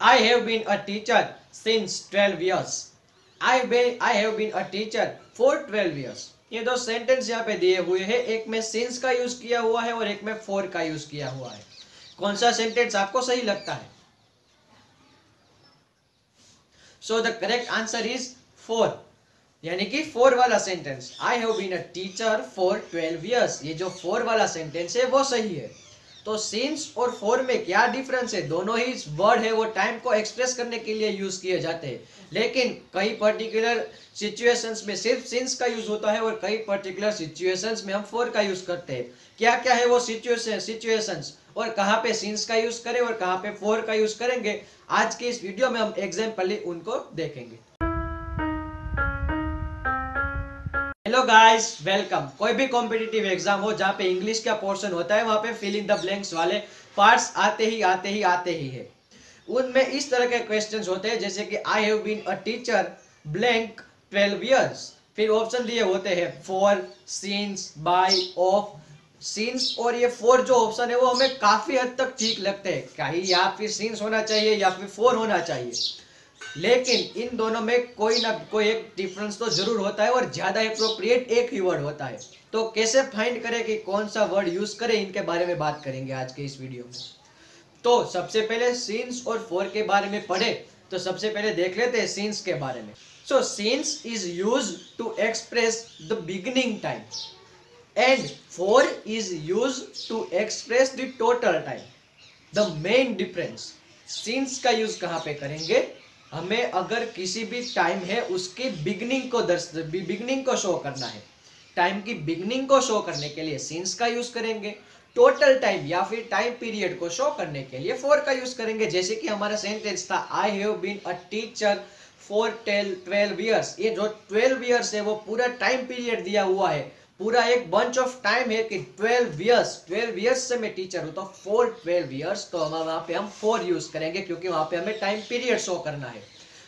I have been a teacher since 12 years. I have been a teacher for 12 years. ये दो sentence यहाँ पे दिए हुए हैं, एक में since का यूज किया हुआ है और एक में for का यूज किया हुआ है. कौन सा सेंटेंस आपको सही लगता है? So the correct answer is 4, यानी कि 4 वाला sentence. I have been a teacher for 12 years. ये जो 4 वाला सेंटेंस है वो सही है. तो since और for में क्या डिफरेंस है? दोनों ही वर्ड है वो टाइम को एक्सप्रेस करने के लिए यूज किए जाते हैं, लेकिन कई पर्टिकुलर सिचुएशंस में सिर्फ since का यूज होता है और कई पर्टिकुलर सिचुएशंस में हम for का यूज करते हैं. क्या क्या है वो सिचुएशंस और कहाँ पे since का यूज करें और कहाँ पे for का यूज करेंगे, आज के इस वीडियो में हम एग्जाम्पली उनको देखेंगे. Hello guys, welcome. कोई भी कॉम्पिटिटिव एग्जाम हो जहाँ पे इंग्लिश का पोर्शन होता है, वहाँ पे फिल इन द ब्लैंक्स वाले पार्ट्स आते ही है. उनमें इस तरह के क्वेश्चंस होते हैं जैसे कि I have been a teacher blank 12 years. फिर ऑप्शन दिए होते हैं for, since, by, of, since. और ये फोर जो ऑप्शन है वो हमें काफी हद तक ठीक लगते हैं. कहीं या फिर सिंस होना चाहिए या फिर फोर होना चाहिए, लेकिन इन दोनों में कोई ना कोई एक डिफरेंस तो जरूर होता है और ज्यादा अप्रोप्रिएट एक ही वर्ड होता है. तो कैसे फाइंड करें कि कौन सा वर्ड यूज करें, इनके बारे में बात करेंगे आज के इस वीडियो में. तो सबसे पहले सिंस और फॉर के बारे में पढ़े, तो सबसे पहले देख लेते हैं सिंस के बारे में. So since is used to express the beginning time and for is used to express the total time. The main difference, since का यूज कहाँ पे करेंगे? हमें अगर किसी भी टाइम है उसकी बिगिनिंग को शो करना है. टाइम की बिगिनिंग को शो करने के लिए सिंस का यूज करेंगे. टोटल टाइम या फिर टाइम पीरियड को शो करने के लिए फॉर का यूज करेंगे. जैसे कि हमारा सेंटेंस था I have been a teacher for 12 years. ये जो 12 इयर्स है वो पूरा टाइम पीरियड दिया हुआ है, पूरा एक बंच ऑफ टाइम है कि 12 इयर्स से मैं टीचर हूं. तो फॉर 12 इयर्स, तो वहां पे हम फॉर यूज करेंगे क्योंकि वहां पे हमें टाइम पीरियड शो करना है.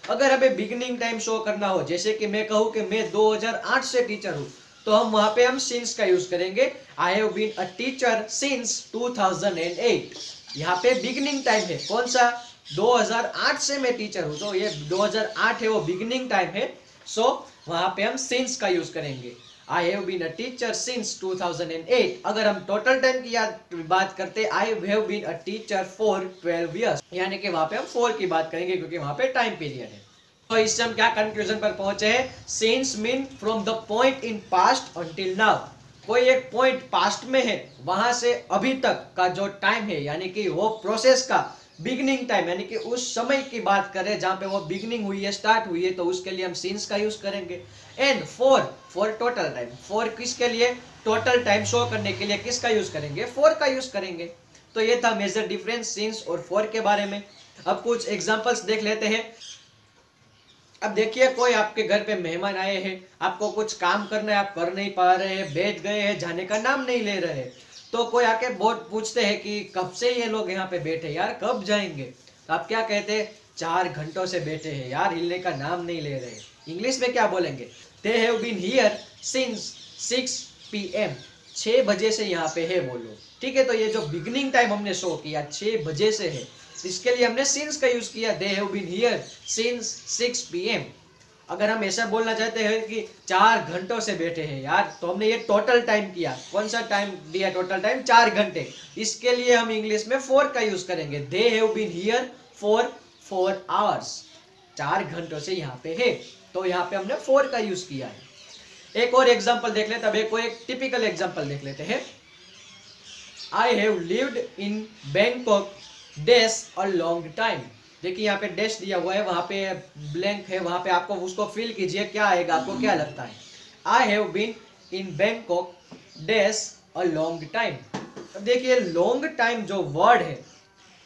अगर हमें बिगिनिंग टाइम शो करना हो, जैसे कि मैं कहूं कि मैं 2008 से टीचर हूं, तो हम वहां पे हम सिंस का यूज करेंगे. I have been a teacher since 2008. यहाँ पे बिगिनिंग टाइम है कौन सा? 2008 से मैं टीचर हूं, तो ये 2008 है वो बिगिनिंग टाइम है. सो वहां पे हम सिंस का यूज करेंगे. I have been a teacher since 2008. अगर हम टोटल टाइम की बात करते, I have been a teacher for 12 years, यानी कि वहां पे हम फॉर की बात करेंगे क्योंकि वहां पे टाइम पीरियड है. तो इससे हम क्या कंक्लूजन पर पहुंचे हैं? Since mean from the point in past until now. कोई एक पॉइंट पास्ट में है, वहां से अभी तक का जो टाइम है, यानी कि वो प्रोसेस का बिगनिंग टाइम, यानी कि उस समय की बात करें जहां पे वो बिगनिंग हुई है, स्टार्ट हुई है, तो उसके लिए हम सिंस का यूज करेंगे. And for total time. For किसके लिए? टोटल टाइम शो करने के लिए किसका यूज करेंगे? फॉर का यूज करेंगे. तो ये था मेजर डिफरेंस सिंस और फॉर के बारे में. अब कुछ एग्जांपल्स देख लेते हैं. अब देखिए, कोई आपके घर पे मेहमान आए हैं, आपको कुछ काम करना है, आप कर नहीं पा रहे हैं, बैठ गए हैं, जाने का नाम नहीं ले रहे. तो कोई आके बहुत पूछते हैं कि कब से ये लोग यहाँ पे बैठे यार, कब जाएंगे? तो आप क्या कहते हैं? 4 घंटों से बैठे हैं यार, हिलने का नाम नहीं ले रहे. इंग्लिश में क्या बोलेंगे? They have been here since 6 PM. 6 बजे से यहाँ पे है वो लोग. ठीक है, तो ये जो बिगनिंग टाइम हमने शो किया 6 बजे से है, इसके लिए हमने सिंस का यूज किया. They have been here since 6 PM. अगर हम ऐसा बोलना चाहते हैं कि 4 घंटों से बैठे हैं यार, तो हमने ये टोटल टाइम किया. कौन सा टाइम दिया? टोटल टाइम 4 घंटे. इसके लिए हम इंग्लिश में 4 का यूज करेंगे. They have been here for 4 hours. 4 घंटों से यहाँ पे है, तो यहाँ पे हमने 4 का यूज किया है. एक और एग्जाम्पल देख लेते हैं. कोई एक टिपिकल एग्जाम्पल देख लेते हैं. I have lived in Bangkok dash a long time. देखिए यहाँ पे डैश दिया हुआ है, वहां पे ब्लैंक है, वहां पे आपको उसको फिल कीजिए, क्या आएगा? आपको क्या लगता है? I have been in Bangkok dash a long time. अब देखिए, लॉन्ग टाइम जो वर्ड है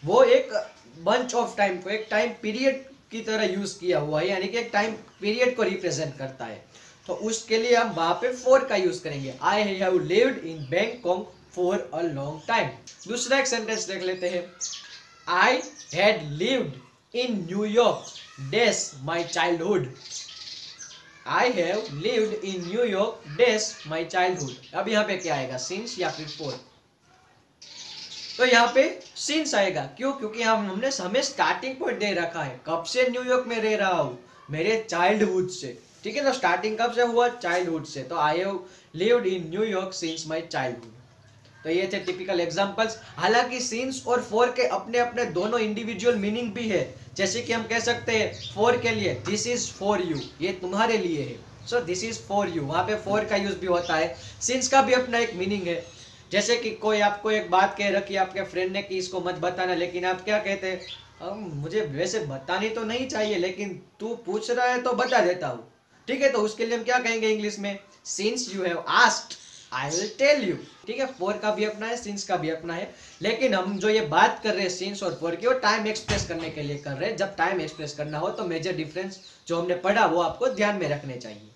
वो एक बंच ऑफ टाइम को, एक टाइम पीरियड की तरह यूज किया हुआ है, यानी कि एक टाइम पीरियड को रिप्रेजेंट करता है. तो उसके लिए हम वहां पे फॉर का यूज करेंगे. I have lived in Bangkok for a long time. दूसरा एक सेंटेंस देख लेते हैं. I had lived in New York dash my childhood. I have lived in New York dash my childhood. अब यहाँ पे क्या आएगा? सिंस या फिर फॉर? तो यहाँ पे सिंस आएगा। क्यों? क्योंकि हमने हमें स्टार्टिंग पॉइंट दे रखा है, कब से न्यूयॉर्क में रह रहा हूँ, मेरे चाइल्डहुड से। ठीक है, तो स्टार्टिंग कब से हुआ? चाइल्डहुड से। तो I have lived in New York since my childhood. तो ये थे टिपिकल एग्जांपल्स। हालांकि सिंस और फॉर के अपने अपने दोनों इंडिविजुअल मीनिंग भी है। जैसे कि हम कह सकते हैं फॉर के लिए दिस इज फॉर यू, ये तुम्हारे लिए है, so this is for you, वहां पे फॉर का यूज भी होता है। सिंस का भी अपना एक मीनिंग है। जैसे कि कोई आपको एक बात कह रखी आपके फ्रेंड ने कि इसको मत बताना, लेकिन आप क्या कहते हैं? मुझे वैसे बतानी तो नहीं चाहिए, लेकिन तू पूछ रहा है तो बता देता हूँ। ठीक है, तो उसके लिए हम क्या कहेंगे इंग्लिश में? Since you have asked I will tell you. ठीक है, फॉर का भी अपना है, सिंस का भी अपना है। लेकिन हम जो ये बात कर रहे हैं सिंस और फॉर की, वो टाइम एक्सप्रेस करने के लिए कर रहे हैं। जब टाइम एक्सप्रेस करना हो तो मेजर डिफरेंस जो हमने पढ़ा वो आपको ध्यान में रखने चाहिए।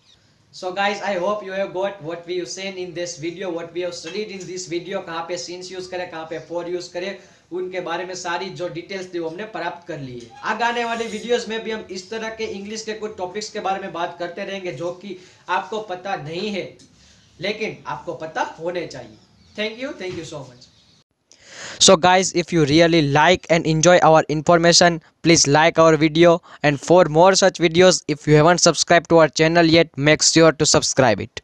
So guys, I hope you have got what we have seen in this video, what we have studied in this video। कहाँ पे since यूज करें, कहाँ पे for यूज करें, उनके बारे में सारी जो डिटेल्स थी वो हमने प्राप्त कर ली है। आगे आने वाले वीडियोस में भी हम इस तरह के इंग्लिश के कुछ टॉपिक्स के बारे में बात करते रहेंगे जो कि आपको पता नहीं है, लेकिन आपको पता होने चाहिए। Thank you so much. So guys, if you really like and enjoy our information, please like our video, and for more such videos, if you haven't subscribed to our channel yet, make sure to subscribe it.